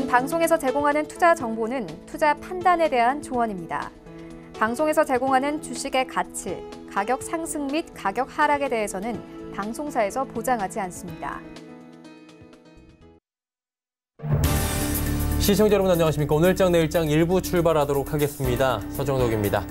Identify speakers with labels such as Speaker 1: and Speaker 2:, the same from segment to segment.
Speaker 1: 이번 방송에서 제공하는 투자 정보는 투자 판단에 대한 조언입니다. 방송에서 제공하는 주식의 가치, 가격 상승 및 가격 하락에 대해서는 방송사에서 보장하지 않습니다.
Speaker 2: 시청자 여러분 안녕하십니까. 오늘장 내일장 일부 출발하도록 하겠습니다. 서정덕입니다.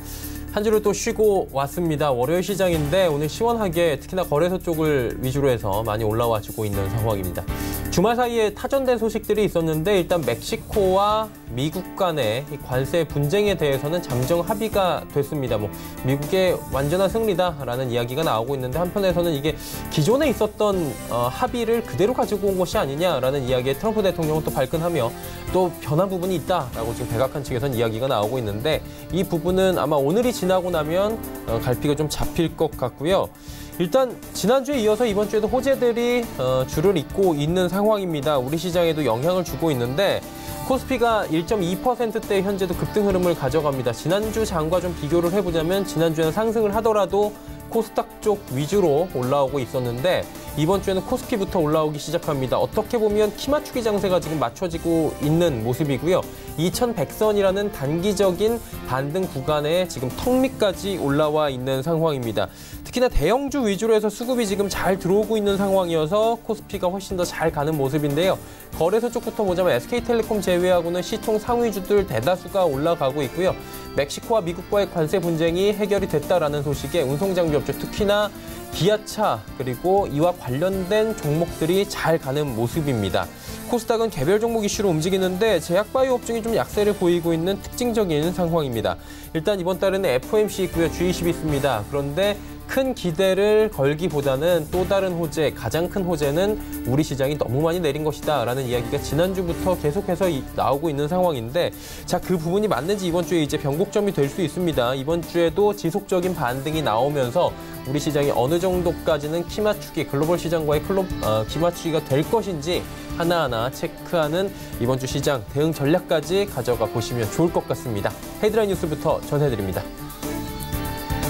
Speaker 2: 한 주를 또 쉬고 왔습니다. 월요일 시장인데 오늘 시원하게 특히나 거래소 쪽을 위주로 해서 많이 올라와주고 있는 상황입니다. 주말 사이에 타전된 소식들이 있었는데 일단 멕시코와 미국 간의 관세 분쟁에 대해서는 잠정 합의가 됐습니다. 미국의 완전한 승리다라는 이야기가 나오고 있는데 한편에서는 이게 기존에 있었던 합의를 그대로 가지고 온 것이 아니냐라는 이야기에 트럼프 대통령은 또 발끈하며 또 변한 부분이 있다라고 지금 백악관 측에서는 이야기가 나오고 있는데 이 부분은 아마 오늘이 지나고 나면 갈피가 좀 잡힐 것 같고요. 일단 지난주에 이어서 이번 주에도 호재들이 줄을 잇고 있는 상황입니다. 우리 시장에도 영향을 주고 있는데 코스피가 1.2%대 현재도 급등 흐름을 가져갑니다. 지난주 장과 좀 비교를 해보자면 지난주에는 상승을 하더라도 코스닥 쪽 위주로 올라오고 있었는데 이번 주에는 코스피부터 올라오기 시작합니다. 어떻게 보면 키 맞추기 장세가 지금 맞춰지고 있는 모습이고요. 2100선이라는 단기적인 반등 구간에 지금 턱 밑까지 올라와 있는 상황입니다. 특히나 대형주 위주로 해서 수급이 지금 잘 들어오고 있는 상황이어서 코스피가 훨씬 더 잘 가는 모습인데요. 거래소 쪽부터 보자면 SK텔레콤 제외하고는 시총 상위주들 대다수가 올라가고 있고요. 멕시코와 미국과의 관세 분쟁이 해결이 됐다라는 소식에 운송장비업체 특히나 기아차 그리고 이와 관련된 종목들이 잘 가는 모습입니다. 코스닥은 개별 종목 이슈로 움직이는데 제약바이오 업종이 좀 약세를 보이고 있는 특징적인 상황입니다. 일단 이번 달에는 FOMC 있고요. G20이 있습니다. 그런데 큰 기대를 걸기보다는 또 다른 호재, 가장 큰 호재는 우리 시장이 너무 많이 내린 것이다라는 이야기가 지난주부터 계속해서 나오고 있는 상황인데 자, 그 부분이 맞는지 이번 주에 이제 변곡점이 될 수 있습니다. 이번 주에도 지속적인 반등이 나오면서 우리 시장이 어느 정도까지는 키 맞추기, 글로벌 시장과의 키 맞추기가 될 것인지 하나하나 체크하는 이번 주 시장 대응 전략까지 가져가 보시면 좋을 것 같습니다. 헤드라인 뉴스부터 전해드립니다.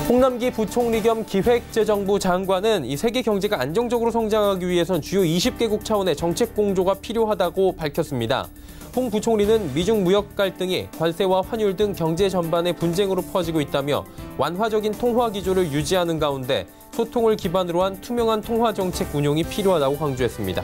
Speaker 2: 홍남기 부총리 겸 기획재정부 장관은 이 세계 경제가 안정적으로 성장하기 위해선 주요 20개국 차원의 정책 공조가 필요하다고 밝혔습니다. 홍 부총리는 미중 무역 갈등이 관세와 환율 등 경제 전반의 분쟁으로 퍼지고 있다며 완화적인 통화 기조를 유지하는 가운데 소통을 기반으로 한 투명한 통화 정책 운용이 필요하다고 강조했습니다.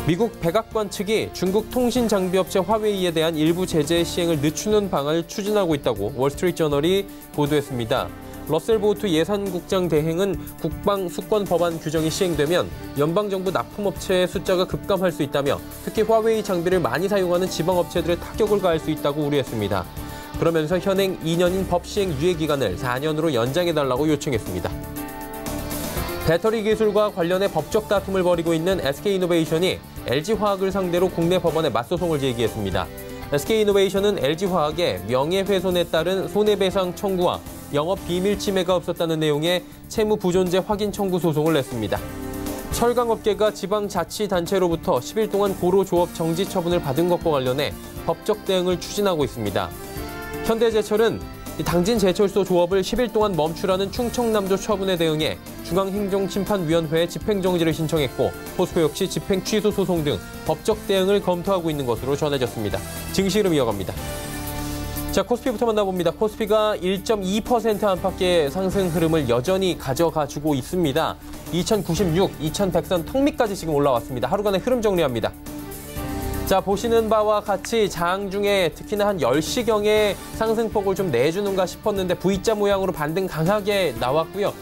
Speaker 2: 미국 백악관 측이 중국 통신장비업체 화웨이에 대한 일부 제재 시행을 늦추는 방안을 추진하고 있다고 월스트리트저널이 보도했습니다. 러셀 보우트 예산국장 대행은 국방 수권 법안 규정이 시행되면 연방정부 납품업체의 숫자가 급감할 수 있다며 특히 화웨이 장비를 많이 사용하는 지방업체들에 타격을 가할 수 있다고 우려했습니다. 그러면서 현행 2년인 법 시행 유예 기간을 4년으로 연장해달라고 요청했습니다. 배터리 기술과 관련해 법적 다툼을 벌이고 있는 SK이노베이션이 LG화학을 상대로 국내 법원에 맞소송을 제기했습니다. SK이노베이션은 LG화학의 명예훼손에 따른 손해배상 청구와 영업 비밀 침해가 없었다는 내용의 채무 부존재 확인 청구 소송을 냈습니다. 철강업계가 지방자치단체로부터 10일 동안 고로 조업 정지 처분을 받은 것과 관련해 법적 대응을 추진하고 있습니다. 현대제철은 당진 제철소 조업을 10일 동안 멈추라는 충청남도 처분에 대응해 중앙행정심판위원회에 집행정지를 신청했고 포스코 역시 집행 취소 소송 등 법적 대응을 검토하고 있는 것으로 전해졌습니다. 증시 흐름 이어갑니다. 자, 코스피부터 만나봅니다. 코스피가 1.2% 안팎의 상승 흐름을 여전히 가져가주고 있습니다. 2096, 2100선 턱 밑까지 지금 올라왔습니다. 하루간의 흐름 정리합니다. 자, 보시는 바와 같이 장 중에 특히나 한 10시경에 상승폭을 좀 내주는가 싶었는데 V자 모양으로 반등 강하게 나왔고요.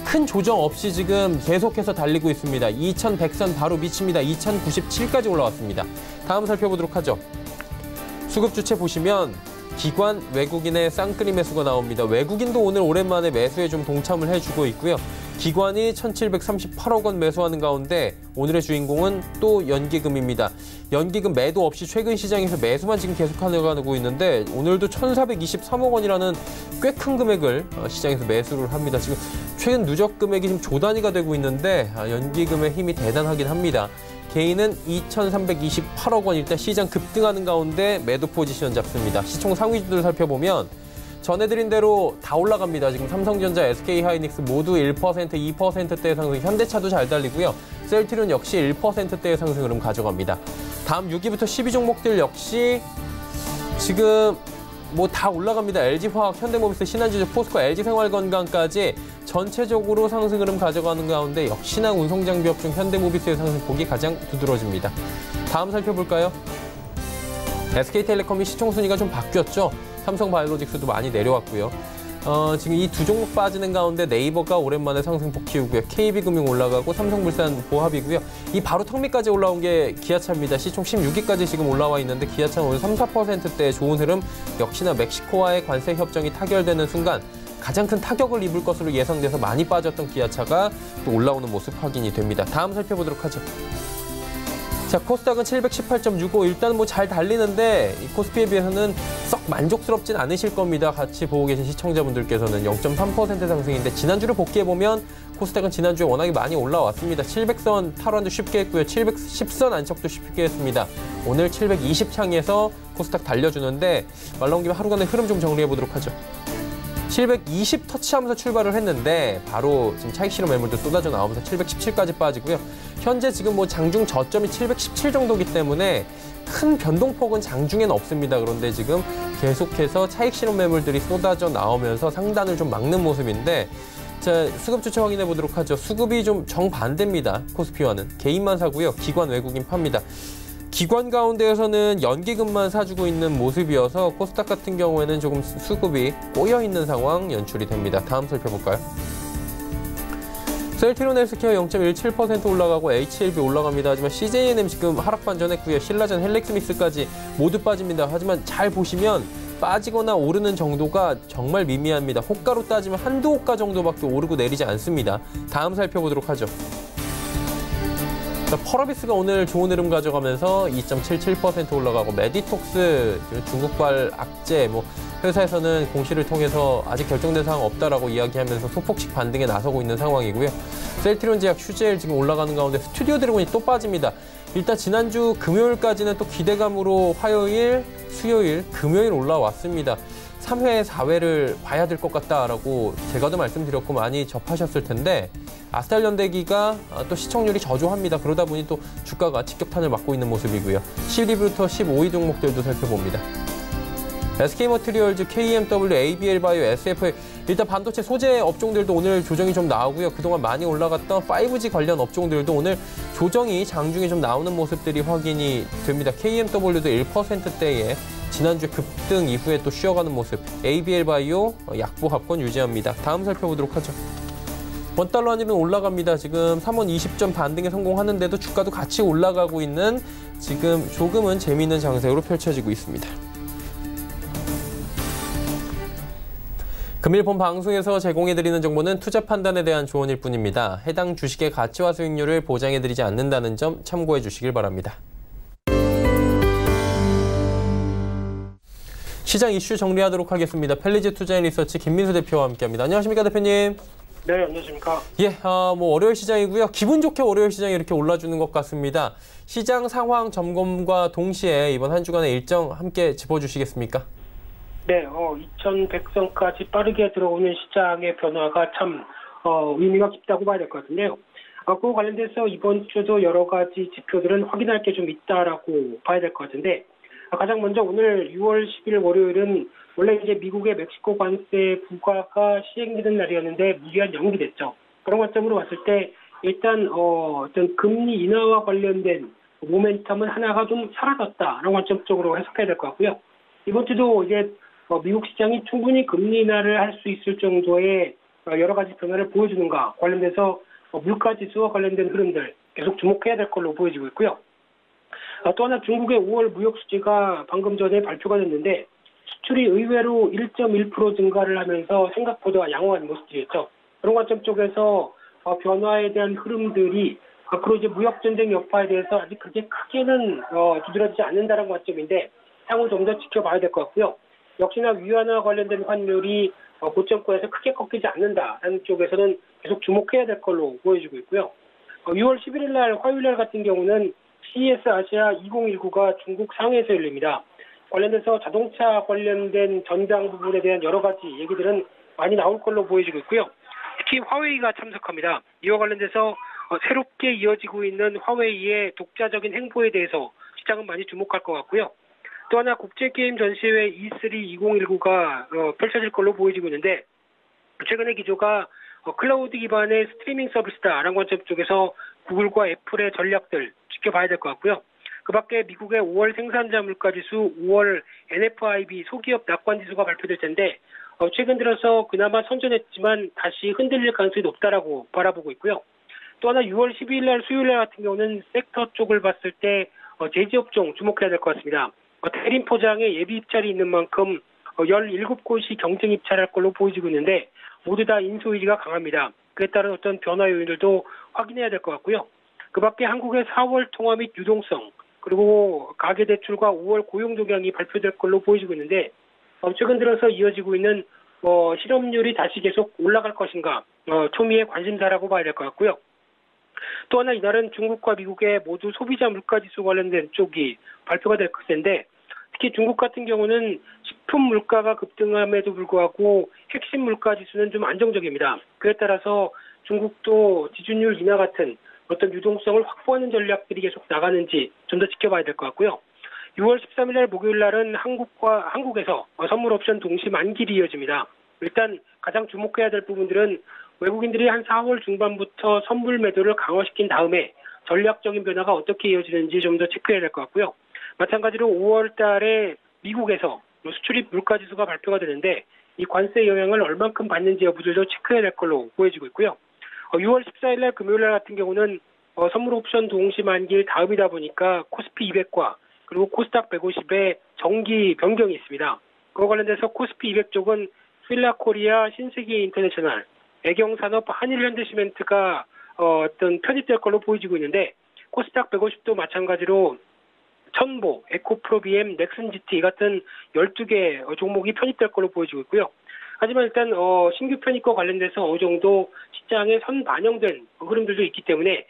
Speaker 2: 큰 조정 없이 지금 계속해서 달리고 있습니다. 2100선 바로 밑입니다. 2097까지 올라왔습니다. 다음 살펴보도록 하죠. 수급 주체 보시면 기관, 외국인의 쌍끌이 매수가 나옵니다. 외국인도 오늘 오랜만에 매수에 좀 동참을 해주고 있고요. 기관이 1,738억 원 매수하는 가운데 오늘의 주인공은 또 연기금입니다. 연기금 매도 없이 최근 시장에서 매수만 지금 계속 가고 있는데 오늘도 1,423억 원이라는 꽤 큰 금액을 시장에서 매수를 합니다. 지금 최근 누적 금액이 지금 조 단위가 되고 있는데 연기금의 힘이 대단하긴 합니다. 개인은 2,328억 원 일단 시장 급등하는 가운데 매도 포지션 잡습니다. 시총 상위주들 살펴보면 전해드린 대로 다 올라갑니다. 지금 삼성전자, SK하이닉스 모두 1%, 2%대의 상승, 현대차도 잘 달리고요. 셀트리온 역시 1%대의 상승 흐름 가져갑니다. 다음 6위부터 10위 종목들 역시 지금 뭐 다 올라갑니다. LG화학, 현대모비스, 신한지주, 포스코, LG생활건강까지 전체적으로 상승 흐름 가져가는 가운데 역시나 운송장비업 중 현대모비스의 상승폭이 가장 두드러집니다. 다음 살펴볼까요? SK텔레콤이 시총순위가 좀 바뀌었죠. 삼성바이오로직스도 많이 내려왔고요. 지금 이 두 종목 빠지는 가운데 네이버가 오랜만에 상승폭 키우고요. KB금융 올라가고 삼성물산 보합이고요. 이 바로 턱 밑까지 올라온 게 기아차입니다. 시총 16위까지 지금 올라와 있는데 기아차는 오늘 3~4%대의 좋은 흐름, 역시나 멕시코와의 관세 협정이 타결되는 순간 가장 큰 타격을 입을 것으로 예상돼서 많이 빠졌던 기아차가 또 올라오는 모습 확인이 됩니다. 다음 살펴보도록 하죠. 자, 코스닥은 718.65. 일단 뭐 잘 달리는데 이 코스피에 비해서는 썩 만족스럽진 않으실 겁니다. 같이 보고 계신 시청자분들께서는 0.3% 상승인데 지난주를 복귀해보면 코스닥은 지난주에 워낙에 많이 올라왔습니다. 700선 탈환도 쉽게 했고요. 710선 안착도 쉽게 했습니다. 오늘 720창에서 코스닥 달려주는데 말 나온 김에 하루간의 흐름 좀 정리해보도록 하죠. 720 터치하면서 출발을 했는데 바로 지금 차익 실현 매물도 쏟아져 나오면서 717까지 빠지고요. 현재 지금 뭐 장중 저점이 717 정도이기 때문에 큰 변동폭은 장중에는 없습니다. 그런데 지금 계속해서 차익 실현 매물들이 쏟아져 나오면서 상단을 좀 막는 모습인데, 자, 수급 주체 확인해 보도록 하죠. 수급이 좀 정반대입니다. 코스피와는. 개인만 사고요. 기관, 외국인 팝니다. 기관 가운데에서는 연기금만 사주고 있는 모습이어서 코스닥 같은 경우에는 조금 수급이 꼬여있는 상황 연출이 됩니다. 다음 살펴볼까요? 셀트리온 헬스케어 0.17% 올라가고 HLB 올라갑니다. 하지만 CJNM 지금 하락 반전했고요. 신라젠, 헬렉스믹스까지 모두 빠집니다. 하지만 잘 보시면 빠지거나 오르는 정도가 정말 미미합니다. 호가로 따지면 한두 호가 정도밖에 오르고 내리지 않습니다. 다음 살펴보도록 하죠. 펄어비스가 오늘 좋은 흐름 가져가면서 2.77% 올라가고, 메디톡스, 중국발 악재, 뭐 회사에서는 공시를 통해서 아직 결정된 사항 없다라고 이야기하면서 소폭식 반등에 나서고 있는 상황이고요. 셀트리온 제약, 휴젤 지금 올라가는 가운데 스튜디오 드래곤이 또 빠집니다. 일단 지난주 금요일까지는 또 기대감으로 화요일, 수요일, 금요일 올라왔습니다. 3회, 4회를 봐야 될 것 같다라고 제가도 말씀드렸고 많이 접하셨을 텐데, 아스탈연대기가 또 시청률이 저조합니다. 그러다 보니 또 주가가 직격탄을 맞고 있는 모습이고요. 10위부터 15위 종목들도 살펴봅니다. SK머티리얼즈, KMW, ABL바이오, SFA, 일단 반도체 소재 업종들도 오늘 조정이 좀 나오고요. 그동안 많이 올라갔던 5G 관련 업종들도 오늘 조정이 장중에 좀 나오는 모습들이 확인이 됩니다. KMW도 1%대에 지난주 급등 이후에 또 쉬어가는 모습, ABL바이오 약보합권 유지합니다. 다음 살펴보도록 하죠. 원달러 한일은 올라갑니다. 지금 3원 20점 반등에 성공하는데도 주가도 같이 올라가고 있는 지금 조금은 재미있는 장세로 펼쳐지고 있습니다. 금일 본 방송에서 제공해드리는 정보는 투자 판단에 대한 조언일 뿐입니다. 해당 주식의 가치와 수익률을 보장해드리지 않는다는 점 참고해 주시길 바랍니다. 시장 이슈 정리하도록 하겠습니다. 펠리즈 투자인리서치 김민수 대표와 함께합니다. 안녕하십니까, 대표님?
Speaker 3: 네, 안녕하십니까.
Speaker 2: 예, 뭐 월요일 시장이고요. 기분 좋게 월요일 시장이 이렇게 올라주는 것 같습니다. 시장 상황 점검과 동시에 이번 한 주간의 일정 함께 짚어주시겠습니까?
Speaker 3: 네, 2100선까지 빠르게 들어오는 시장의 변화가 참 의미가 깊다고 봐야 될 것 같은데요. 그와 관련돼서 이번 주도 여러 가지 지표들은 확인할 게 좀 있다라고 봐야 될 것 같은데, 가장 먼저 오늘 6월 10일 월요일은 원래 이제 미국의 멕시코 관세 부과가 시행되는 날이었는데 무리한 연기됐죠. 그런 관점으로 봤을 때 일단 어떤 금리 인하와 관련된 모멘텀은 하나가 좀 사라졌다라는 관점적으로 해석해야 될 것 같고요. 이번 주도 이제 미국 시장이 충분히 금리 인하를 할 수 있을 정도의 여러 가지 변화를 보여주는가 관련돼서 물가 지수와 관련된 흐름들 계속 주목해야 될 걸로 보여지고 있고요. 또 하나 중국의 5월 무역 수지가 방금 전에 발표가 됐는데 수출이 의외로 1.1% 증가를 하면서 생각보다 양호한 모습이었죠. 그런 관점 쪽에서 변화에 대한 흐름들이 앞으로 이제 무역 전쟁 여파에 대해서 아직 그렇게 크게는 두드러지지 않는다는 관점인데 향후 좀 더 지켜봐야 될 것 같고요. 역시나 위안화 관련된 환율이 고점권에서 크게 꺾이지 않는다라는 쪽에서는 계속 주목해야 될 걸로 보여지고 있고요. 6월 11일 날 화요일 날 같은 경우는 CES 아시아 2019가 중국 상해에서 열립니다. 관련돼서 자동차 관련된 전장 부분에 대한 여러 가지 얘기들은 많이 나올 걸로 보여지고 있고요. 특히 화웨이가 참석합니다. 이와 관련돼서 새롭게 이어지고 있는 화웨이의 독자적인 행보에 대해서 시장은 많이 주목할 것 같고요. 또 하나 국제게임 전시회 E3 2019가 펼쳐질 걸로 보여지고 있는데 최근의 기조가 클라우드 기반의 스트리밍 서비스다라는 관점 쪽에서 구글과 애플의 전략들 지켜봐야 될 것 같고요. 그 밖에 미국의 5월 생산자 물가지수, 5월 NFIB 소기업 낙관지수가 발표될 텐데 최근 들어서 그나마 선전했지만 다시 흔들릴 가능성이 높다라고 바라보고 있고요. 또 하나 6월 12일 날 수요일 날 같은 경우는 섹터 쪽을 봤을 때 제지업종 주목해야 될 것 같습니다. 대림 포장에 예비 입찰이 있는 만큼 17곳이 경쟁 입찰할 걸로 보여지고 있는데 모두 다 인수 의지가 강합니다. 그에 따른 어떤 변화 요인들도 확인해야 될 것 같고요. 그 밖에 한국의 4월 통화 및 유동성 그리고 가계대출과 5월 고용 동향이 발표될 걸로 보여지고 있는데 최근 들어서 이어지고 있는 실업률이 다시 계속 올라갈 것인가 초미의 관심사라고 봐야 될 것 같고요. 또 하나 이날은 중국과 미국의 모두 소비자 물가지수 관련된 쪽이 발표가 될 것인데 특히 중국 같은 경우는 식품 물가가 급등함에도 불구하고 핵심 물가지수는 좀 안정적입니다. 그에 따라서 중국도 지준율 인하 같은 어떤 유동성을 확보하는 전략들이 계속 나가는지 좀 더 지켜봐야 될 것 같고요. 6월 13일 날 목요일 날은 한국에서 선물 옵션 동시 만기일이 이어집니다. 일단 가장 주목해야 될 부분들은 외국인들이 한 4월 중반부터 선물 매도를 강화시킨 다음에 전략적인 변화가 어떻게 이어지는지 좀 더 체크해야 될 것 같고요. 마찬가지로 5월 달에 미국에서 수출입 물가지수가 발표가 되는데 이 관세 영향을 얼만큼 받는지 여부들도 체크해야 될 걸로 보여지고 있고요. 6월 14일 날 금요일 날 같은 경우는 선물 옵션 동시 만기일 다음이다 보니까 코스피 200과 그리고 코스닥 150의 정기 변경이 있습니다. 그와 관련돼서 코스피 200 쪽은 필라코리아, 신세계 인터내셔널, 애경산업, 한일현대시멘트가 어떤 편입될 걸로 보여지고 있는데 코스닥 150도 마찬가지로 천보, 에코프로비엠, 넥슨GT 같은 12개 종목이 편입될 걸로 보여지고 있고요. 하지만 일단 신규 편입과 관련돼서 어느 정도 시장에 선반영된 흐름들도 있기 때문에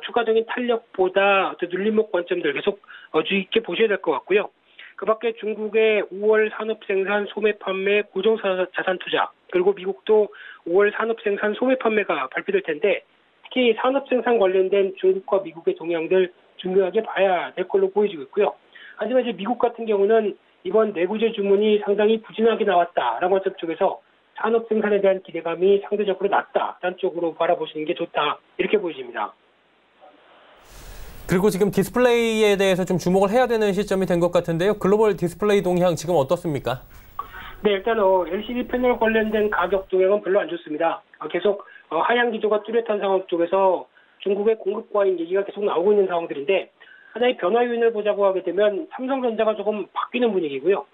Speaker 3: 추가적인 탄력보다 어떤 눌림목 관점들 계속 주의 깊게 보셔야 될 것 같고요. 그 밖에 중국의 5월 산업생산 소매 판매 고정자산 투자 그리고 미국도 5월 산업생산 소매 판매가 발표될 텐데 특히 산업생산 관련된 중국과 미국의 동향들 중요하게 봐야 될 걸로 보여지고 있고요. 하지만 이제 미국 같은 경우는 이번 내구재 주문이 상당히 부진하게 나왔다라는 관점 쪽에서 산업 생산에 대한 기대감이 상대적으로 낮다라는 쪽으로 바라보시는 게 좋다 이렇게 보여집니다.
Speaker 2: 그리고 지금 디스플레이에 대해서 좀 주목을 해야 되는 시점이 된 것 같은데요. 글로벌 디스플레이 동향 지금 어떻습니까?
Speaker 3: 네, 일단 LCD 패널 관련된 가격 동향은 별로 안 좋습니다. 계속 하향 기조가 뚜렷한 상황 쪽에서 중국의 공급 과잉 얘기가 계속 나오고 있는 상황들인데 하나의 변화 요인을 보자고 하게 되면 삼성전자가 조금 바뀌는 분위기고요.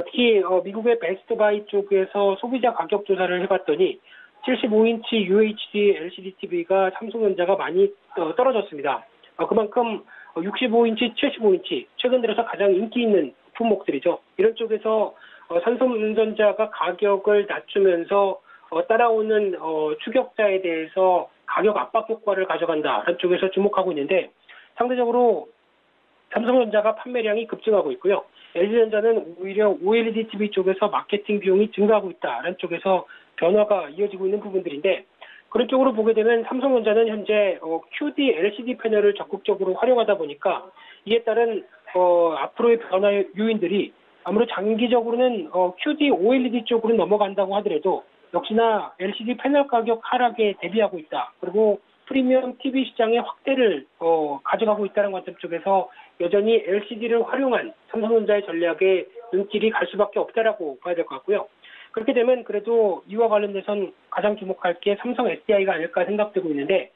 Speaker 3: 특히 미국의 베스트바이 쪽에서 소비자 가격 조사를 해봤더니 75인치 UHD LCD TV가 삼성전자가 많이 떨어졌습니다. 그만큼 65인치, 75인치 최근 들어서 가장 인기 있는 품목들이죠. 이런 쪽에서 삼성전자가 가격을 낮추면서 따라오는 추격자에 대해서 가격 압박 효과를 가져간다라는 쪽에서 주목하고 있는데 상대적으로 삼성전자가 판매량이 급증하고 있고요. LG전자는 오히려 OLED TV 쪽에서 마케팅 비용이 증가하고 있다라는 쪽에서 변화가 이어지고 있는 부분들인데 그런 쪽으로 보게 되면 삼성전자는 현재 QD LCD 패널을 적극적으로 활용하다 보니까 이에 따른 앞으로의 변화 요인들이 아무래도 장기적으로는 QD OLED 쪽으로 넘어간다고 하더라도 역시나 LCD 패널 가격 하락에 대비하고 있다. 그리고 프리미엄 TV 시장의 확대를 가져가고 있다는 관점 쪽에서 여전히 LCD를 활용한 삼성전자의 전략에 눈길이 갈 수밖에 없다라고 봐야 될 것 같고요. 그렇게 되면 그래도 이와 관련돼서는 가장 주목할 게 삼성 SDI가 아닐까 생각되고 있는데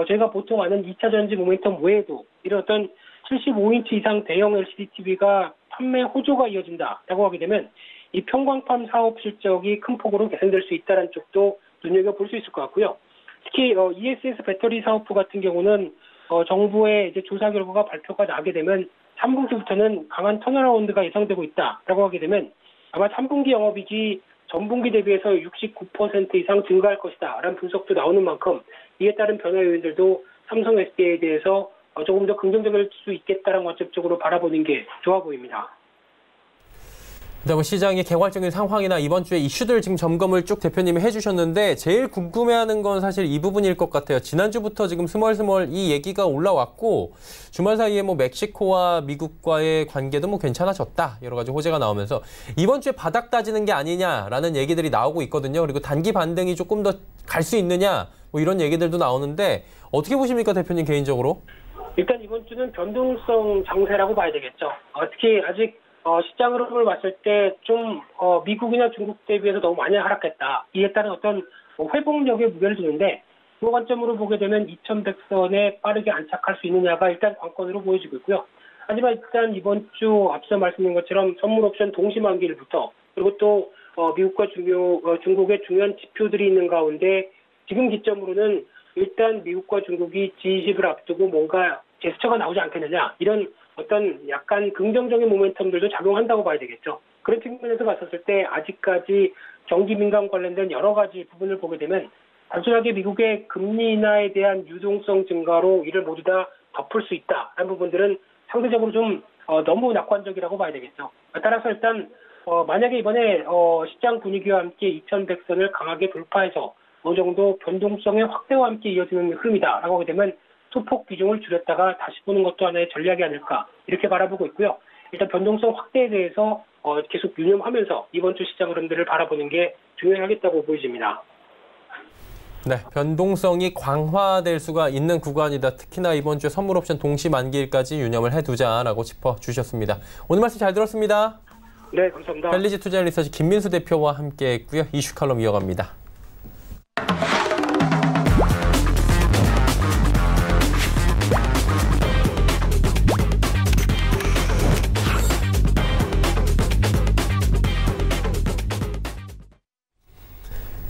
Speaker 3: 저희가 보통 아는 2차 전지 모멘텀 외에도 이런 어떤 75인치 이상 대형 LCD TV가 판매 호조가 이어진다라고 하게 되면 이 평광판 사업 실적이 큰 폭으로 개선될 수 있다는 쪽도 눈여겨볼 수 있을 것 같고요. 특히 ESS 배터리 사업부 같은 경우는 정부의 이제 조사 결과가 발표가 나게 되면 3분기부터는 강한 턴어라운드가 예상되고 있다라고 하게 되면 아마 3분기 영업이익이 전분기 대비해서 69% 이상 증가할 것이다 라는 분석도 나오는 만큼 이에 따른 변화 요인들도 삼성 SDI에 대해서 조금 더 긍정적일 수 있겠다는 관점 쪽으로 바라보는 게 좋아 보입니다.
Speaker 2: 일단 뭐 시장의 개괄적인 상황이나 이번 주에 이슈들 지금 점검을 쭉 대표님이 해주셨는데 제일 궁금해하는 건 사실 이 부분일 것 같아요. 지난주부터 지금 스멀스멀 이 얘기가 올라왔고 주말 사이에 뭐 멕시코와 미국과의 관계도 뭐 괜찮아졌다 여러 가지 호재가 나오면서 이번 주에 바닥 따지는 게 아니냐라는 얘기들이 나오고 있거든요. 그리고 단기 반등이 조금 더 갈 수 있느냐 뭐 이런 얘기들도 나오는데 어떻게 보십니까 대표님 개인적으로?
Speaker 3: 일단 이번 주는 변동성 장세라고 봐야 되겠죠. 특히 아직 시장 흐름을 봤을 때 좀 미국이나 중국 대비해서 너무 많이 하락했다. 이에 따른 어떤 회복력에 무게를 두는데 그 관점으로 보게 되면 2100선에 빠르게 안착할 수 있느냐가 일단 관건으로 보여지고 있고요. 하지만 일단 이번 주 앞서 말씀드린 것처럼 선물 옵션 동시 만기일부터 그리고 또 미국과 중국의 중요한 지표들이 있는 가운데 지금 기점으로는 일단 미국과 중국이 G20을 앞두고 뭔가 제스처가 나오지 않겠느냐 이런 어떤 약간 긍정적인 모멘텀들도 작용한다고 봐야 되겠죠. 그런 측면에서 봤었을 때 아직까지 경기 민감 관련된 여러 가지 부분을 보게 되면 단순하게 미국의 금리 인하에 대한 유동성 증가로 이를 모두 다 덮을 수 있다라는 부분들은 상대적으로 좀 너무 낙관적이라고 봐야 되겠죠. 따라서 일단 만약에 이번에 시장 분위기와 함께 2100선을 강하게 돌파해서 어느 정도 변동성의 확대와 함께 이어지는 흐름이다라고 하게 되면 소폭 비중을 줄였다가 다시 보는 것도 하나의 전략이 아닐까 이렇게 바라보고 있고요. 일단 변동성 확대에 대해서 계속 유념하면서 이번 주 시장 흐름들을 바라보는 게 중요하겠다고 보여집니다.
Speaker 2: 네, 변동성이 강화될 수가 있는 구간이다. 특히나 이번 주에 선물 옵션 동시 만기일까지 유념을 해두자라고 짚어주셨습니다. 오늘 말씀 잘 들었습니다.
Speaker 3: 네, 감사합니다.
Speaker 2: 펠리지 투자 리서치 김민수 대표와 함께했고요. 이슈 칼럼 이어갑니다.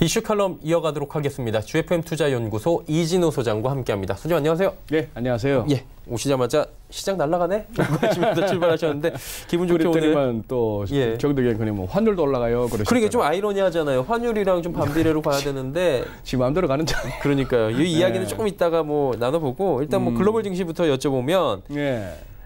Speaker 2: 이슈 칼럼 이어가도록 하겠습니다. GFM 투자연구소 이진우 소장과 함께합니다. 소장 안녕하세요.
Speaker 4: 네, 안녕하세요.
Speaker 2: 예, 오시자마자 시장 날아가네? 하시면서 출발하셨는데 기분 좋게 오늘
Speaker 4: 또 경덕이 뭐 환율도 올라가요.
Speaker 2: 그러게 좀 아이러니하잖아요. 환율이랑 좀 반비례로 가야 되는데
Speaker 4: 지 마음대로 가는 자.
Speaker 2: 그러니까요. 이 이야기는 조금 이따가 뭐 나눠보고 일단 뭐 글로벌 증시부터 여쭤보면.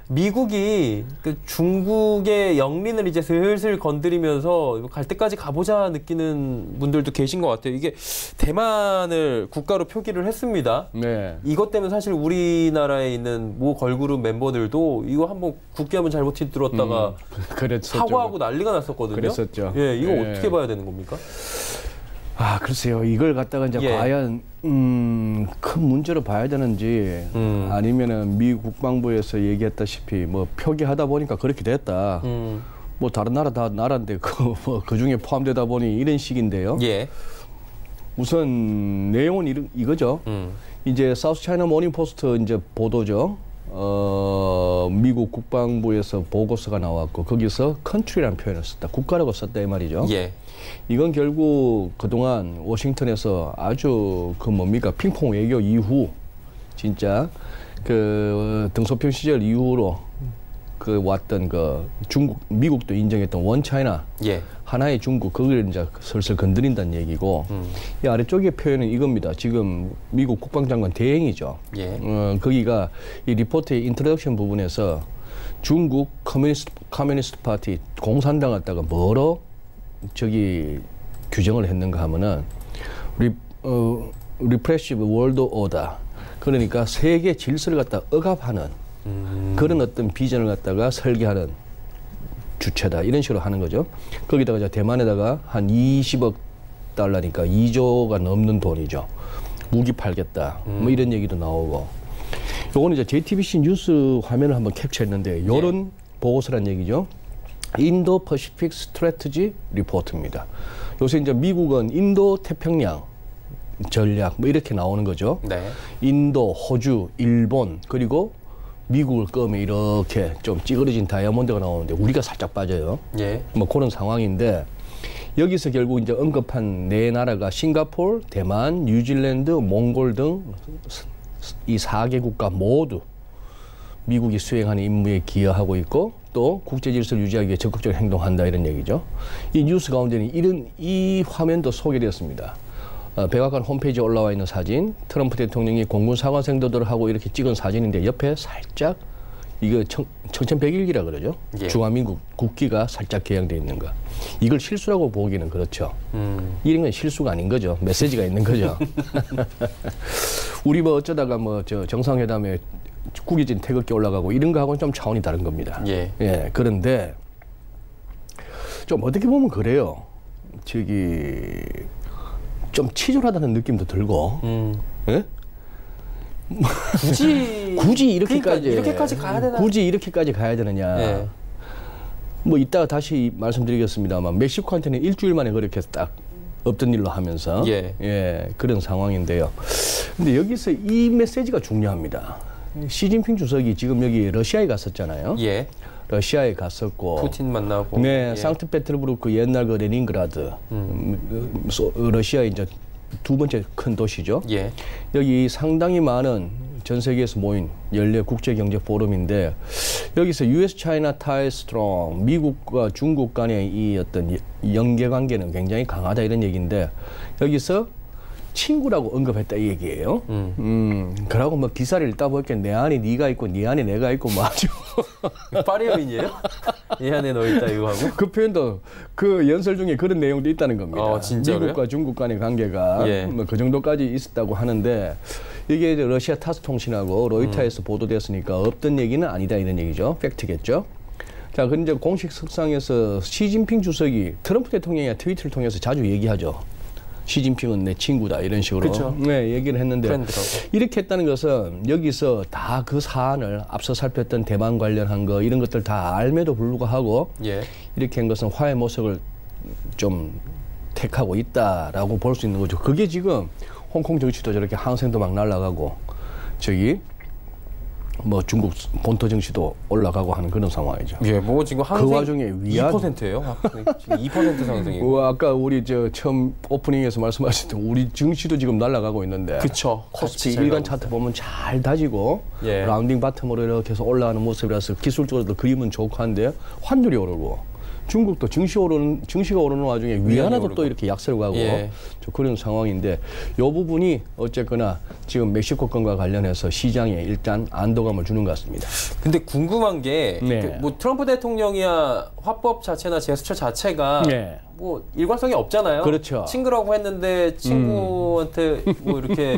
Speaker 2: 미국이 그 중국의 영린을 이제 슬슬 건드리면서 갈 때까지 가보자 느끼는 분들도 계신 것 같아요. 이게 대만을 국가로 표기를 했습니다.
Speaker 4: 네.
Speaker 2: 이것 때문에 사실 우리나라에 있는 모 걸그룹 멤버들도 이거 한번 국기 한번 잘못 들었다가 사과하고 난리가 났었거든요.
Speaker 4: 그랬었죠.
Speaker 2: 예, 이거 어떻게 봐야 되는 겁니까?
Speaker 4: 글쎄요. 이걸 갖다가 이제 과연 큰 문제로 봐야 되는지 아니면은 미 국방부에서 얘기했다시피 뭐 표기하다 보니까 그렇게 됐다. 뭐 다른 나라 다 나라인데 그 중에 포함되다 보니 이런 식인데요.
Speaker 2: 예.
Speaker 4: 우선 내용은 이거죠. 이제 사우스 차이나 모닝 포스트 이제 보도죠. 미국 국방부에서 보고서가 나왔고 거기서 country라는 표현을 썼다. 국가라고 썼다 이 말이죠.
Speaker 2: 예.
Speaker 4: 이건 결국 그동안 워싱턴에서 아주 핑퐁 외교 이후 진짜 그 등소평 시절 이후로 왔던 중국, 미국도 인정했던 원 차이나 하나의 중국 그걸 이제 슬슬 건드린다는 얘기고 이 아래쪽의 표현은 이겁니다. 지금 미국 국방장관 대행이죠. 거기가 이 리포트의 인트로덕션 부분에서 중국 커뮤니스트 파티 공산당 갖다가 뭐로 규정을 했는가 하면은 리프레시브 월드 오더 그러니까 세계 질서를 갖다 억압하는 그런 어떤 비전을 갖다가 설계하는 주체다 이런 식으로 하는 거죠. 거기다가 이제 대만에다가 한 20억 달러니까 2조가 넘는 돈이죠. 무기 팔겠다 뭐 이런 얘기도 나오고 요거는 이제 JTBC 뉴스 화면을 한번 캡처했는데 이런 보고서란 얘기죠. 인도 퍼시픽 스트래티지 리포트입니다. 요새 이제 미국은 인도 태평양 전략 뭐 이렇게 나오는 거죠.
Speaker 2: 네.
Speaker 4: 인도, 호주, 일본 그리고 미국을 끄면 이렇게 좀 찌그러진 다이아몬드가 나오는데 우리가 살짝 빠져요.
Speaker 2: 예.
Speaker 4: 뭐 그런 상황인데 여기서 결국 이제 언급한 네 나라가 싱가포르, 대만, 뉴질랜드, 몽골 등 이 4개 국가 모두 미국이 수행하는 임무에 기여하고 있고 또 국제 질서를 유지하기 위해 적극적으로 행동한다 이런 얘기죠. 이 뉴스 가운데는 이 화면도 소개되었습니다. 백악관 홈페이지에 올라와 있는 사진, 트럼프 대통령이 공군 사관생도들을 하고 이렇게 찍은 사진인데 옆에 살짝 이거 청천백일기라 그러죠.
Speaker 2: 예.
Speaker 4: 중화민국 국기가 살짝 개양되어 있는 거. 이걸 실수라고 보기는 그렇죠. 이런 건 실수가 아닌 거죠. 메시지가 있는 거죠. 우리 뭐 어쩌다가 뭐 저 정상회담에 국유진 태극기 올라가고 이런 거하고는 좀 차원이 다른 겁니다.
Speaker 2: 예.
Speaker 4: 예. 그런데 좀 어떻게 보면 그래요. 저기 좀 치졸하다는 느낌도 들고. 예? 굳이 이렇게까지
Speaker 2: 그러니까 이렇게까지 가야 되나?
Speaker 4: 굳이 이렇게까지 가야 되느냐?
Speaker 2: 예.
Speaker 4: 뭐 이따가 다시 말씀드리겠습니다만 멕시코한테는 일주일 만에 그렇게 딱 없던 일로 하면서
Speaker 2: 예.
Speaker 4: 그런 상황인데요. 근데 여기서 이 메시지가 중요합니다. 시진핑 주석이 지금 여기 러시아에 갔었잖아요.
Speaker 2: 예.
Speaker 4: 러시아에 갔었고
Speaker 2: 푸틴 만나고.
Speaker 4: 네,
Speaker 2: 예.
Speaker 4: 상트페테르부르크 옛날 그 레닌그라드 러시아의 이제 두 번째 큰 도시죠.
Speaker 2: 예.
Speaker 4: 여기 상당히 많은 전 세계에서 모인 연례 국제 경제 포럼인데 여기서 US China tie strong, 미국과 중국 간의 이 어떤 연계 관계는 굉장히 강하다 이런 얘기인데 여기서 친구라고 언급했다 이 얘기예요. 그러고 뭐 기사를 읽다 보니까 내 안에 네가 있고 네 안에 내가 있고 뭐 아주
Speaker 2: 파리여인이에요? 이 안에 너 있다 이거 하고?
Speaker 4: 그 표현도 그 연설 중에 그런 내용도 있다는 겁니다.
Speaker 2: 진짜로요?
Speaker 4: 미국과 중국 간의 관계가
Speaker 2: 예.
Speaker 4: 뭐 그 정도까지 있었다고 하는데 이게 이제 러시아 타스 통신하고 로이터에서 보도됐으니까 없던 얘기는 아니다 이런 얘기죠. 팩트겠죠. 자, 근데 공식 석상에서 시진핑 주석이 트럼프 대통령이 트위터를 통해서 자주 얘기하죠. 시진핑은 내 친구다 이런 식으로 네, 얘기를 했는데
Speaker 2: 프렌드라고.
Speaker 4: 이렇게 했다는 것은 여기서 다 그 사안을 앞서 살폈던 대만 관련한 거 이런 것들 다 알매도 불구하고
Speaker 2: 예.
Speaker 4: 이렇게 한 것은 화해 모색을 좀 택하고 있다라고 볼 수 있는 거죠. 그게 지금 홍콩 정치도 저렇게 항생도 막 날아가고 저기 뭐 중국 본토 정치도 올라가고 하는 그런 상황이죠.
Speaker 2: 예, 뭐 지금 항생
Speaker 4: 그 와중에 위안
Speaker 2: 2%예요. 지금 2% 상승이고.
Speaker 4: 아까 우리 저 처음 오프닝에서 말씀하셨던 우리 증시도 지금 날아가고 있는데.
Speaker 2: 그쵸.
Speaker 4: 코스피 일간 차트 보면 잘 다지고
Speaker 2: 예.
Speaker 4: 라운딩 바텀으로 이렇게 해서 올라가는 모습이라서 기술적으로도 그림은 좋고 한데 환율이 오르고 중국도 증시가 오르는 와중에 위안화도 또 이렇게 약세로 가고
Speaker 2: 예.
Speaker 4: 그런 상황인데 이 부분이 어쨌거나 지금 멕시코 건과 관련해서 시장에 일단 안도감을 주는 것 같습니다.
Speaker 2: 근데 궁금한 게
Speaker 4: 네.
Speaker 2: 뭐 트럼프 대통령이야 화법 자체나 제스처 자체가
Speaker 4: 네.
Speaker 2: 뭐 일관성이 없잖아요.
Speaker 4: 그렇죠.
Speaker 2: 친구라고 했는데 친구한테 뭐 이렇게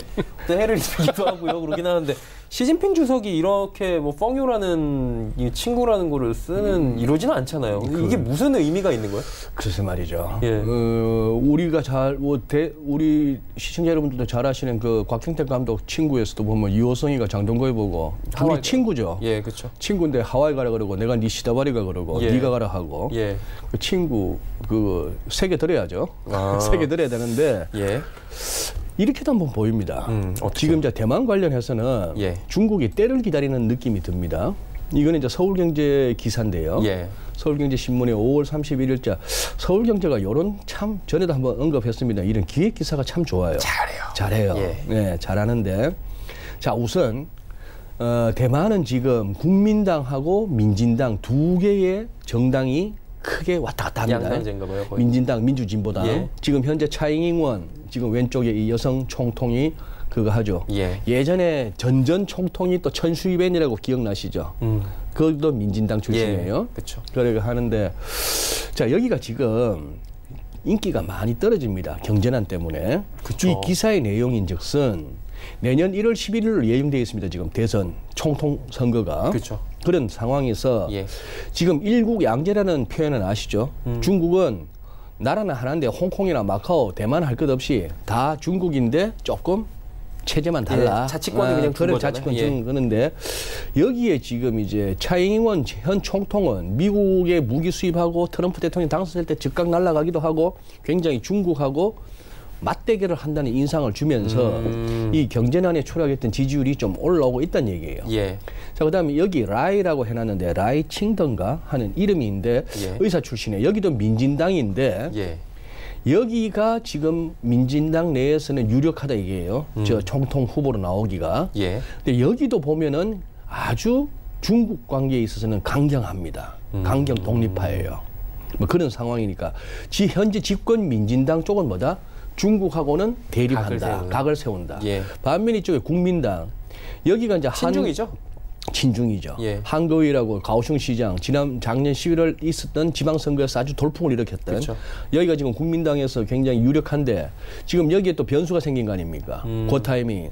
Speaker 2: 해를 입히기도 하고요. 그러긴 하는데 시진핑 주석이 이렇게 뭐 펑유라는 이 친구라는 거를 쓰는 이러지는 않잖아요. 이게 무슨 의미가 있는 거예요?
Speaker 4: 글쎄 말이죠.
Speaker 2: 예.
Speaker 4: 우리가 우리 시청자 여러분들도 잘 아시는 그 곽경택 감독 친구에서도 보면 유호성이가 장동건을 보고 우리 친구죠.
Speaker 2: 예, 그렇죠.
Speaker 4: 친구인데 하와이 가라 그러고 내가 네 시다바리가 그러고
Speaker 2: 예.
Speaker 4: 네가 가라 하고
Speaker 2: 예.
Speaker 4: 그 친구 그 세계 들어야죠. 세계 들어야 되는데
Speaker 2: 예.
Speaker 4: 이렇게도 한번 보입니다. 지금 이제 대만 관련해서는
Speaker 2: 예.
Speaker 4: 중국이 때를 기다리는 느낌이 듭니다. 이거는 이제 서울경제 기사인데요.
Speaker 2: 예.
Speaker 4: 서울경제 신문에 5월 31일자 서울경제가 이런 참 전에도 한번 언급했습니다. 이런 기획 기사가 참 좋아요. 잘해요.
Speaker 2: 예.
Speaker 4: 네, 잘하는데 자 우선 대만은 지금 국민당하고 민진당 두 개의 정당이 크게 왔다 갔다 합니다.
Speaker 2: 양당제인가 봐요, 거의.
Speaker 4: 민진당, 민주진보당.
Speaker 2: 예.
Speaker 4: 지금 현재 차잉잉원 지금 왼쪽에 이 여성 총통이 그거 하죠.
Speaker 2: 예.
Speaker 4: 예전에 전전 총통이 또 천수이벤이라고 기억나시죠? 그것도 민진당 출신이에요.
Speaker 2: 예. 그렇죠.
Speaker 4: 그래 하는데 자 여기가 지금 인기가 많이 떨어집니다. 경제난 때문에.
Speaker 2: 그쵸.
Speaker 4: 이 기사의 내용인즉슨 내년 1월 11일로 예정되어 있습니다. 지금 대선 총통 선거가.
Speaker 2: 그렇죠.
Speaker 4: 그런 상황에서
Speaker 2: 예.
Speaker 4: 지금 일국양제라는 표현은 아시죠? 중국은 나라는 하나인데 홍콩이나 마카오, 대만 할 것 없이 다 중국인데 조금 체제만 달라.
Speaker 2: 예, 자치권을 그냥 준
Speaker 4: 그래,
Speaker 2: 거잖아요.
Speaker 4: 자치권
Speaker 2: 예.
Speaker 4: 준 거는데 여기에 지금 이제 차잉원 현 총통은 미국의 무기 수입하고 트럼프 대통령 당선될 때 즉각 날아가기도 하고 굉장히 중국하고 맞대결을 한다는 인상을 주면서 이 경제난에 초래하겠던 지지율이 좀 올라오고 있다는 얘기예요.
Speaker 2: 예.
Speaker 4: 자, 그다음에 여기 라이라고 해놨는데 라이 칭던가 하는 이름인데
Speaker 2: 예.
Speaker 4: 의사 출신에 여기도 민진당인데
Speaker 2: 예.
Speaker 4: 여기가 지금 민진당 내에서는 유력하다 이게요. 저 총통 후보로 나오기가.
Speaker 2: 예.
Speaker 4: 근데 여기도 보면은 아주 중국 관계에 있어서는 강경합니다. 강경 독립파예요. 뭐 그런 상황이니까 현재 집권 민진당 쪽은 뭐다? 중국하고는 대립한다. 각을 세운다.
Speaker 2: 예.
Speaker 4: 반면 이쪽에 국민당 여기가 이제
Speaker 2: 친중이죠?
Speaker 4: 친중이죠.
Speaker 2: 예.
Speaker 4: 한거위라고 가오슝시장 작년 11월 있었던 지방선거에서 아주 돌풍을 일으켰던
Speaker 2: 그쵸.
Speaker 4: 여기가 지금 국민당에서 굉장히 유력한데 지금 여기에 또 변수가 생긴 거 아닙니까? 그 타이밍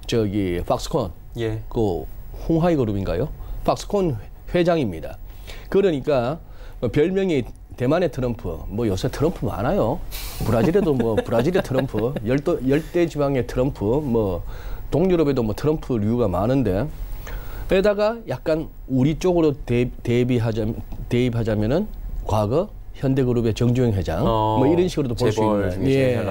Speaker 4: 저기 팍스콘
Speaker 2: 예.
Speaker 4: 그 홍하이 그룹인가요? 팍스콘 회장입니다. 그러니까 뭐 별명이 대만의 트럼프, 뭐 요새 트럼프 많아요. 브라질에도 뭐 브라질의 트럼프, 열대 지방의 트럼프, 뭐 동유럽에도 뭐 트럼프류가 많은데, 에다가 약간 우리 쪽으로 대입하자면은 과거 현대그룹의 정주영 회장, 뭐 이런 식으로도 볼 수 있는.
Speaker 2: 예.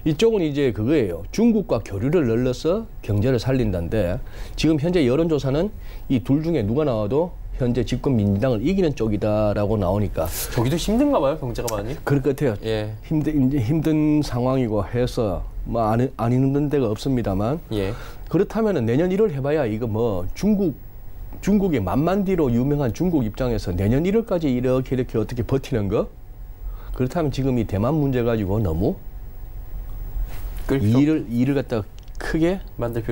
Speaker 4: 이쪽은 이제 그거예요. 중국과 교류를 늘려서 경제를 살린다는데 지금 현재 여론조사는 이 둘 중에 누가 나와도 현재 집권 민주당을 이기는 쪽이다라고 나오니까
Speaker 2: 저기도 힘든가 봐요, 경제가 많이.
Speaker 4: 그럴 것 같아요.
Speaker 2: 예.
Speaker 4: 힘든 상황이고 해서 뭐 안 힘든 데가 없습니다만
Speaker 2: 예.
Speaker 4: 그렇다면은 내년 1월 해봐야 이거 뭐 중국의 만만디로 유명한 중국 입장에서 내년 1월까지 이렇게 어떻게 버티는 거? 그렇다면 지금 이 대만 문제 가지고 너무 일을 갖다가 크게
Speaker 2: 만들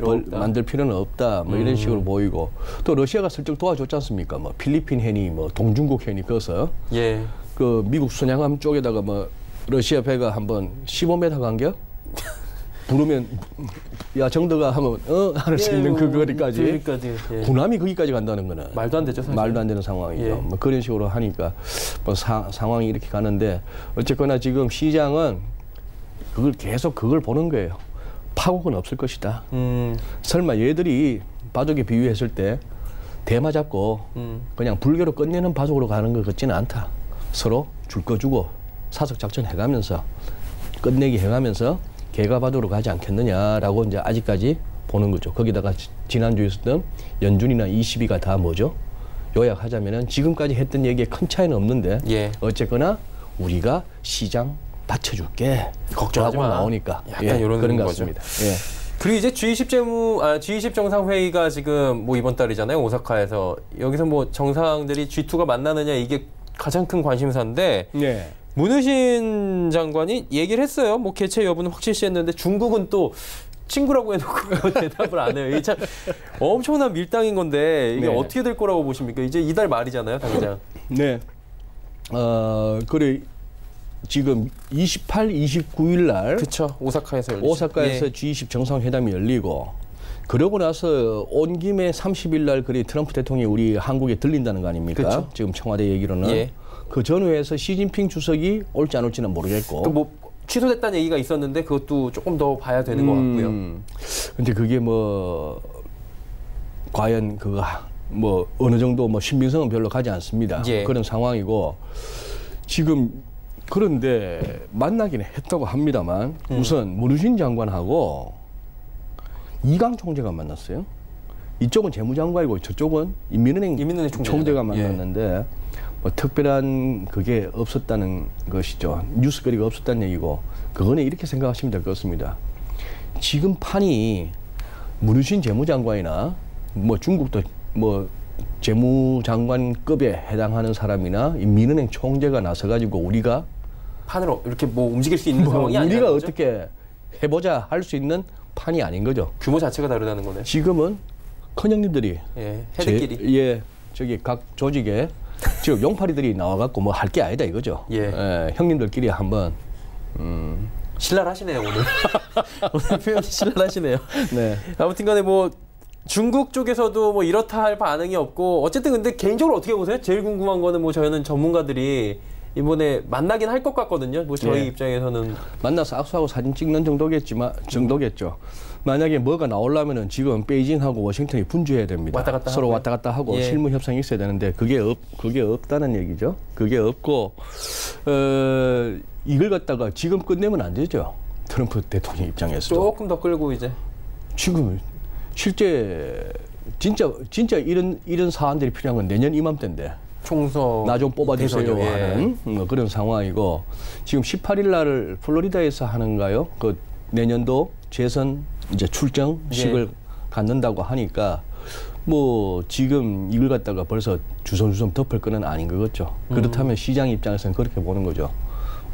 Speaker 2: 필요는
Speaker 4: 없다. 뭐 이런 식으로 보이고 또 러시아가 슬쩍 도와줬지 않습니까? 뭐 필리핀 해니, 뭐 동중국 해니 그어서
Speaker 2: 예.
Speaker 4: 그 미국 순양함 쪽에다가 뭐 러시아 배가 한번 15m 간격 부르면 야 정도가 하면 할 수 있는 그 거리까지
Speaker 2: 예.
Speaker 4: 군함이 거기까지 간다는 거는
Speaker 2: 말도 안 되죠, 사실.
Speaker 4: 말도 안 되는 상황이죠.
Speaker 2: 예.
Speaker 4: 뭐 그런 식으로 하니까 뭐 상황이 이렇게 가는데 어쨌거나 지금 시장은 그걸 보는 거예요. 파국은 없을 것이다. 설마 얘들이 바둑에 비유했을 때 대마 잡고 그냥 불교로 끝내는 바둑으로 가는 것 같지는 않다. 서로 줄 거 주고 사석 작전 해가면서 끝내기 해가면서 개가 바둑으로 가지 않겠느냐라고 이제 아직까지 보는 거죠. 거기다가 지난주에 있었던 연준이나 22가 다 뭐죠? 요약하자면은 지금까지 했던 얘기에 큰 차이는 없는데
Speaker 2: 예.
Speaker 4: 어쨌거나 우리가 시장 받쳐줄게.
Speaker 2: 걱정하지 마.
Speaker 4: 나오니까.
Speaker 2: 약간 이런
Speaker 4: 그런 것
Speaker 2: 거죠.
Speaker 4: 같습니다. 예.
Speaker 2: 그리고 이제 G20 정상회의가 지금 뭐 이번 달이잖아요, 오사카에서. 여기서 뭐 정상들이 G2가 만나느냐 이게 가장 큰 관심사인데
Speaker 4: 예.
Speaker 2: 문우신 장관이 얘기를 했어요. 뭐 개최 여부는 확실시했는데 중국은 또 친구라고 해놓고 대답을 안 해요. 이게 참 엄청난 밀당인 건데 이게
Speaker 4: 네.
Speaker 2: 어떻게 될 거라고 보십니까? 이제 이달 말이잖아요, 당장.
Speaker 4: 네. 그래 지금 28, 29일 날
Speaker 2: 그렇죠. 오사카에서 열리죠.
Speaker 4: 오사카에서
Speaker 2: 예.
Speaker 4: G20 정상회담이 열리고 그러고 나서 온 김에 30일 날 그래 트럼프 대통령이 우리 한국에 들린다는 거 아닙니까?
Speaker 2: 그쵸.
Speaker 4: 지금 청와대 얘기로는
Speaker 2: 예.
Speaker 4: 그 전후에서 시진핑 주석이 올지 안 올지는 모르겠고.
Speaker 2: 또 뭐 취소됐다는 얘기가 있었는데 그것도 조금 더 봐야 되는 것 같고요.
Speaker 4: 근데 그게 뭐 과연 그거 뭐 어느 정도 뭐 신빙성은 별로 가지 않습니다.
Speaker 2: 예.
Speaker 4: 그런 상황이고 지금 그런데 만나기는 했다고 합니다만 우선 문우신 장관하고 이강 총재가 만났어요. 이쪽은 재무장관이고 저쪽은 인민은행 총재가 만났는데 뭐 특별한 그게 없었다는 것이죠. 뉴스거리가 없었다는 얘기고 그거는 이렇게 생각하시면 될 것 같습니다. 지금 판이 문우신 재무장관이나 뭐 중국도 뭐 재무장관급에 해당하는 사람이나 인민은행 총재가 나서가지고 우리가
Speaker 2: 판으로 이렇게 뭐 움직일 수 있는 상황이 아니라
Speaker 4: 우리가 어떻게 해보자 할 수 있는 판이 아닌 거죠.
Speaker 2: 규모 자체가 다르다는 거네.
Speaker 4: 지금은 큰형님들이
Speaker 2: 헤드끼리
Speaker 4: 저기 각 조직에 지금 용팔이들이 나와갖고 뭐 할 게 아니다 이거죠. 형님들끼리 한번
Speaker 2: 신랄하시네요 오늘. 오늘 표현이 신랄하시네요.
Speaker 4: 네.
Speaker 2: 아무튼간에 뭐 중국 쪽에서도 뭐 이렇다 할 반응이 없고 어쨌든 근데 개인적으로 어떻게 보세요? 제일 궁금한 거는 뭐 저희는 전문가들이 이번에 만나긴 할 것 같거든요. 뭐 저희 입장에서는
Speaker 4: 만나서 악수하고 사진 찍는 정도겠죠. 만약에 뭐가 나오려면은 지금 베이징하고 워싱턴이 분주해야 됩니다. 서로 왔다 갔다 하고 실무 협상이 있어야 되는데 그게 없다는 얘기죠. 그게 없고 이걸 갖다가 지금 끝내면 안 되죠. 트럼프 대통령 입장에서도
Speaker 2: 조금 더 끌고 이제
Speaker 4: 지금 실제 진짜 이런 사안들이 필요한 건 내년 이맘때인데.
Speaker 2: 총선
Speaker 4: 나 좀 뽑아주세요 하는 그런 상황이고 지금 18일 날 플로리다에서 하는가요? 그 내년도 재선 이제 출정식을 갖는다고 하니까 뭐 지금 이걸 갖다가 벌써 주섬주섬 덮을 거는 아닌 것 같죠. 그렇다면 시장 입장에서는 그렇게 보는 거죠.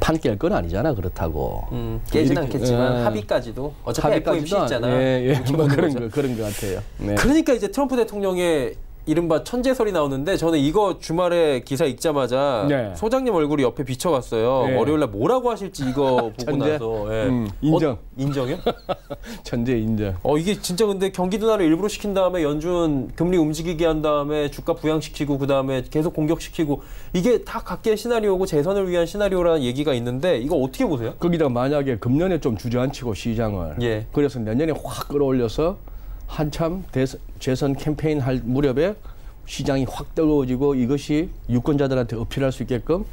Speaker 4: 판깰 건 아니잖아 그렇다고.
Speaker 2: 깨진
Speaker 4: 이렇게,
Speaker 2: 않겠지만 합의까지도 어차피 FOMC 있잖아.
Speaker 4: 뭐 그런 것 같아요. 네.
Speaker 2: 그러니까 이제 트럼프 대통령의 이른바 천재설이 나오는데 저는 이거 주말에 기사 읽자마자
Speaker 4: 네.
Speaker 2: 소장님 얼굴이 옆에 비쳐갔어요.
Speaker 4: 네.
Speaker 2: 월요일날 뭐라고 하실지 이거 보고
Speaker 4: 천재?
Speaker 2: 나서. 예.
Speaker 4: 인정.
Speaker 2: 인정이요?
Speaker 4: 천재 인정.
Speaker 2: 이게 진짜 근데 경기 둔화를 일부러 시킨 다음에 연준 금리 움직이게 한 다음에 주가 부양시키고 그 다음에 계속 공격시키고 이게 다 각계의 시나리오고 재선을 위한 시나리오라는 얘기가 있는데 이거 어떻게 보세요?
Speaker 4: 거기다 만약에 금년에 좀 주저앉히고 시장을
Speaker 2: 예.
Speaker 4: 그래서 내년에 확 끌어올려서 한참 재선 캠페인 할 무렵에 시장이 확 뜨거워지고 이것이 유권자들한테 어필할 수 있게끔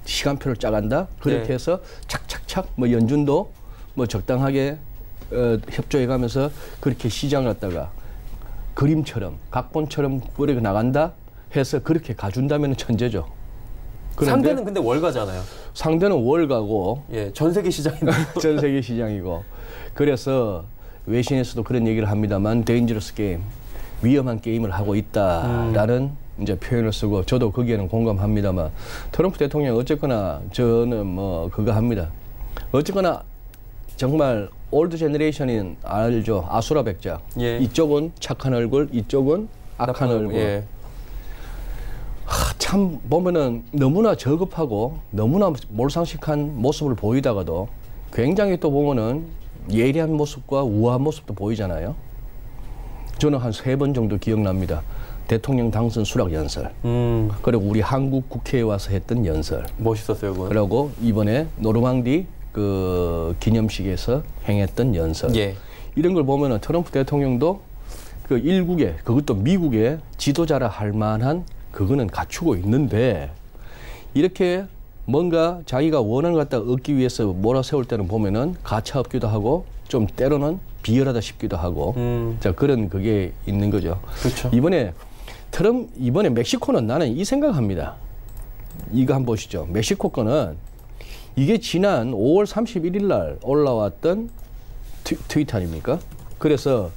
Speaker 4: 시간표를 짜간다. 그렇게
Speaker 2: 네.
Speaker 4: 해서 착착착 뭐 연준도 뭐 적당하게 협조해가면서 그렇게 시장을 갖다가 그림처럼 각본처럼 꾸려 나간다 해서 그렇게 가준다면 천재죠.
Speaker 2: 상대는 근데 월가잖아요.
Speaker 4: 상대는 월가고
Speaker 2: 예, 전 세계 시장인데.
Speaker 4: 전 세계 시장이고 그래서 외신에서도 그런 얘기를 합니다만 데인저러스 게임, 위험한 게임을 하고 있다라는 이제 표현을 쓰고 저도 거기에는 공감합니다만 트럼프 대통령 어쨌거나 저는 뭐 그거 합니다. 어쨌거나 정말 올드 제너레이션인 알죠. 아수라 백작.
Speaker 2: 예.
Speaker 4: 이쪽은 착한 얼굴, 이쪽은 악한 얼굴.
Speaker 2: 예.
Speaker 4: 참 보면은 너무나 저급하고 너무나 몰상식한 모습을 보이다가도 굉장히 또 보면은 예리한 모습과 우아한 모습도 보이잖아요. 저는 한 3번 정도 기억납니다. 대통령 당선 수락 연설. 그리고 우리 한국 국회에 와서 했던 연설.
Speaker 2: 멋있었어요, 그건.
Speaker 4: 그리고 이번에 노르망디 그 기념식에서 행했던 연설.
Speaker 2: 예.
Speaker 4: 이런 걸 보면은 트럼프 대통령도 그 일국의 그것도 미국의 지도자라 할 만한 그거는 갖추고 있는데 이렇게 뭔가 자기가 원하는 것 갖다 얻기 위해서 몰아세울 때는 보면은 가차없기도 하고 좀 때로는 비열하다 싶기도 하고 자 그런 그게 있는 거죠.
Speaker 2: 그렇죠.
Speaker 4: 이번에 멕시코는 나는 이 생각합니다. 이거 한번 보시죠. 멕시코 거는 이게 지난 5월 31일 날 올라왔던 트위터 아닙니까? 그래서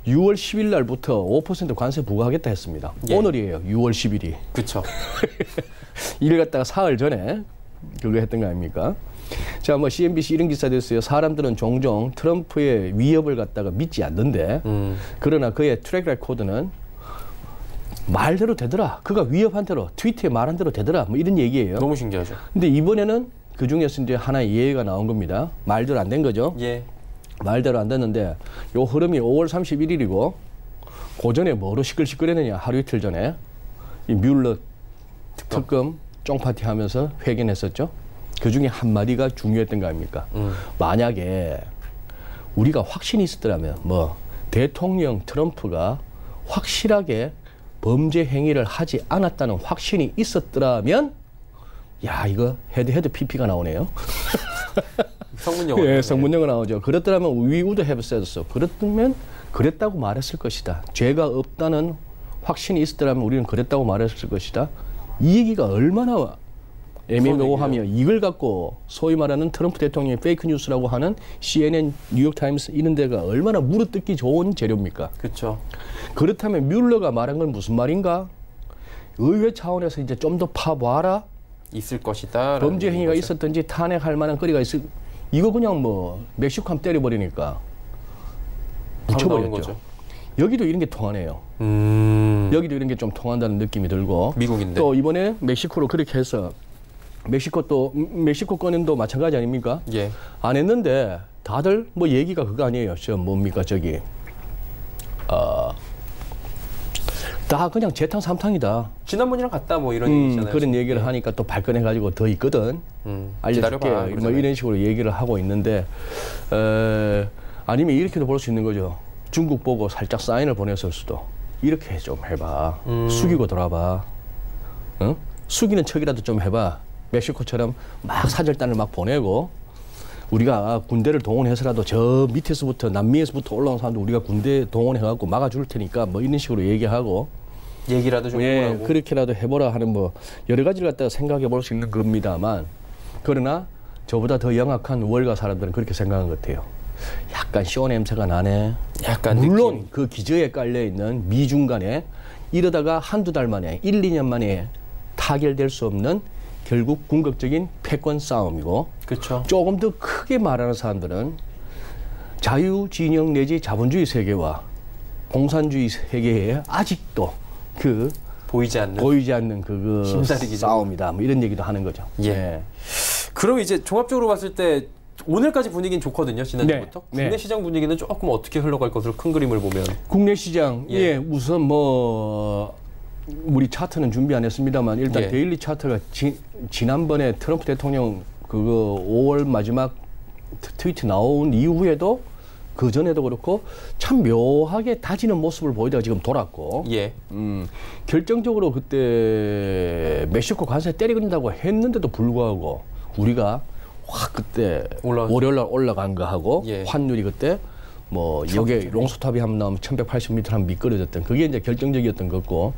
Speaker 4: 6월 10일 날부터 5% 관세 부과하겠다 했습니다.
Speaker 2: 예.
Speaker 4: 오늘이에요. 6월 10일이.
Speaker 2: 그렇죠.
Speaker 4: 이를 갖다가 사흘 전에 그거 했던 거 아닙니까? 자, 뭐 CNBC 이런 기사도 있어요. 사람들은 종종 트럼프의 위협을 갖다가 믿지 않는데 그러나 그의 트랙 레코드는 말대로 되더라. 그가 위협한 대로 트위터에 말한 대로 되더라. 뭐 이런 얘기예요.
Speaker 2: 너무 신기하죠.
Speaker 4: 근데 이번에는 그 중에서 이제 하나의 예외가 나온 겁니다. 말대로 안 된 거죠.
Speaker 2: 예.
Speaker 4: 말대로 안 됐는데 요 흐름이 5월 31일이고 그 전에 뭐로 시끌시끌했느냐. 하루 이틀 전에 이 뮬러 특검 쫑파티 하면서 회견했었죠. 그 중에 한마디가 중요했던 거 아닙니까? 만약에 우리가 확신이 있었더라면 뭐 대통령 트럼프가 확실하게 범죄 행위를 하지 않았다는 확신이 있었더라면 야 이거 헤드 PP가 나오네요.
Speaker 2: 성문영어.
Speaker 4: 예, 성문영어 나오죠. 그렇더라면 we would have said so. 그렇다면 그랬다고 말했을 것이다. 죄가 없다는 확신이 있었더라면 우리는 그랬다고 말했을 것이다. 이 얘기가 얼마나 애매모호하며 이걸 갖고 소위 말하는 트럼프 대통령의 페이크 뉴스라고 하는 CNN, 뉴욕타임스 이런 데가 얼마나 물어뜯기 좋은 재료입니까?
Speaker 2: 그렇죠.
Speaker 4: 그렇다면 뮬러가 말한 건 무슨 말인가? 의회 차원에서 이제 좀 더 파봐라.
Speaker 2: 있을 것이다.
Speaker 4: 범죄 행위가 있었든지 탄핵할 만한 거리가 있을 이거 그냥 뭐 멕시코 함 때려버리니까 묻혀버렸죠. 여기도 이런 게 통하네요. 여기도 이런 게 좀 통한다는 느낌이 들고
Speaker 2: 미국인데
Speaker 4: 또 이번에 멕시코로 그렇게 해서 멕시코 건도 마찬가지 아닙니까?
Speaker 2: 예.
Speaker 4: 안 했는데 다들 뭐 얘기가 그거 아니에요. 저 뭡니까 저기 다 그냥 재탕 삼탕이다.
Speaker 2: 지난번이랑 같다 뭐 이런 얘기잖아요.
Speaker 4: 그런 얘기를 하니까 또 발끈해가지고 더 있거든. 알려줄게. 뭐 이런 식으로 얘기를 하고 있는데 아니면 이렇게도 볼 수 있는 거죠. 중국 보고 살짝 사인을 보냈을 수도. 이렇게 좀 해봐. 숙이고 돌아봐. 응? 숙이는 척이라도 좀 해봐. 멕시코처럼 막 사절단을 막 보내고 우리가 군대를 동원해서라도 저 밑에서부터 남미에서부터 올라온 사람들 우리가 군대 동원해갖고 막아줄 테니까 뭐 이런 식으로 얘기하고
Speaker 2: 얘기라도 좀 해보라고.
Speaker 4: 그렇게라도 해보라 하는 뭐 여러 가지를 갖다가 생각해 볼 수 있는 겁니다만 그러나 저보다 더 영악한 월가 사람들은 그렇게 생각한 것 같아요. 약간 쇼 냄새가 나네.
Speaker 2: 약간
Speaker 4: 물론
Speaker 2: 느낌.
Speaker 4: 그 기저에 깔려있는 미중 간에 이러다가 한두 달 만에 1, 2년 만에 타결될 수 없는 결국 궁극적인 패권 싸움이고
Speaker 2: 그렇죠.
Speaker 4: 조금 더 크게 말하는 사람들은 자유진영 내지 자본주의 세계와 공산주의 세계에 아직도 그
Speaker 2: 보이지 않는
Speaker 4: 그
Speaker 2: 힘살이기
Speaker 4: 싸움이다. 뭐 이런 얘기도 하는 거죠.
Speaker 2: 예. 그럼 이제 종합적으로 봤을 때 오늘까지 분위기는 좋거든요. 지난주부터.
Speaker 4: 네.
Speaker 2: 국내 시장 분위기는 조금 어떻게 흘러갈 것으로 큰 그림을 보면.
Speaker 4: 국내 시장,
Speaker 2: 예.
Speaker 4: 우선 뭐 우리 차트는 준비 안 했습니다만 일단
Speaker 2: 예.
Speaker 4: 데일리 차트가 지난번에 트럼프 대통령 그거 5월 마지막 트위트 나온 이후에도 그 전에도 그렇고 참 묘하게 다지는 모습을 보이다가 지금 돌았고,
Speaker 2: 예.
Speaker 4: 결정적으로 그때 멕시코 관세 때리긴다고 했는데도 불구하고 우리가 확 그때 월요일날 올라간 거 하고
Speaker 2: 예.
Speaker 4: 환율이 그때 뭐 여기에 롱스톱이 한번 나오면 1180m 한 미끄러졌던 그게 이제 결정적이었던 거고,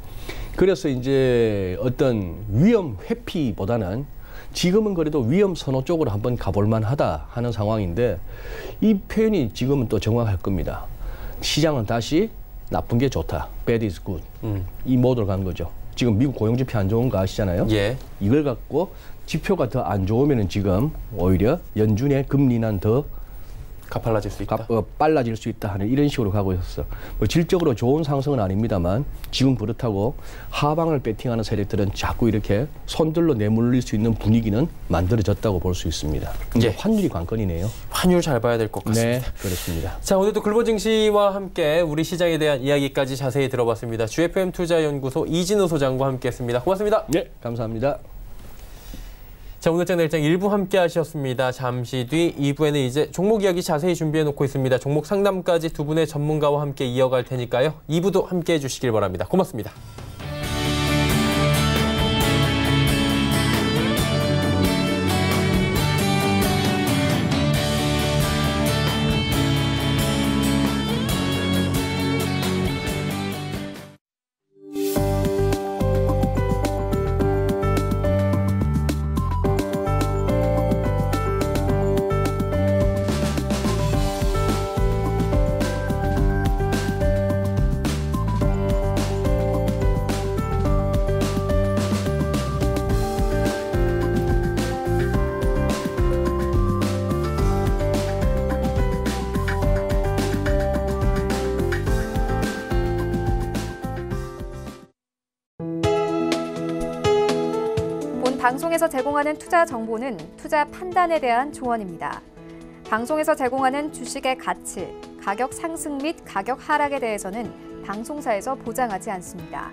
Speaker 4: 그래서 이제 어떤 위험 회피보다는 지금은 그래도 위험 선호 쪽으로 한번 가볼 만하다 하는 상황인데, 이 표현이 지금은 또 정확할 겁니다. 시장은 다시 나쁜 게 좋다. Bad is good. 이 모드로 간 거죠. 지금 미국 고용지표 안 좋은 거 아시잖아요.
Speaker 2: 예.
Speaker 4: 이걸 갖고 지표가 더 안 좋으면은 지금 오히려 연준의 금리는 더
Speaker 2: 가팔라질 수 있다.
Speaker 4: 빨라질 수 있다 하는 이런 식으로 가고 있었어. 뭐 질적으로 좋은 상승은 아닙니다만 지금 그렇다고 하방을 배팅하는 세력들은 자꾸 이렇게 손들로 내몰릴 수 있는 분위기는 만들어졌다고 볼 수 있습니다.
Speaker 2: 예.
Speaker 4: 환율이 관건이네요.
Speaker 2: 환율 잘 봐야 될 것 같습니다.
Speaker 4: 네, 그렇습니다.
Speaker 2: 자, 오늘도 글로벌 증시와 함께 우리 시장에 대한 이야기까지 자세히 들어봤습니다. GFM 투자연구소 이진우 소장과 함께했습니다. 고맙습니다.
Speaker 4: 네, 감사합니다.
Speaker 2: 자, 오늘장 내일장 1부 함께 하셨습니다. 잠시 뒤 2부에는 이제 종목 이야기 자세히 준비해 놓고 있습니다. 종목 상담까지 두 분의 전문가와 함께 이어갈 테니까요. 2부도 함께 해주시길 바랍니다. 고맙습니다.
Speaker 1: 방송에서 제공하는 투자 정보는 투자 판단에 대한 조언입니다. 방송에서 제공하는 주식의 가치, 가격 상승 및 가격 하락에 대해서는 방송사에서 보장하지 않습니다.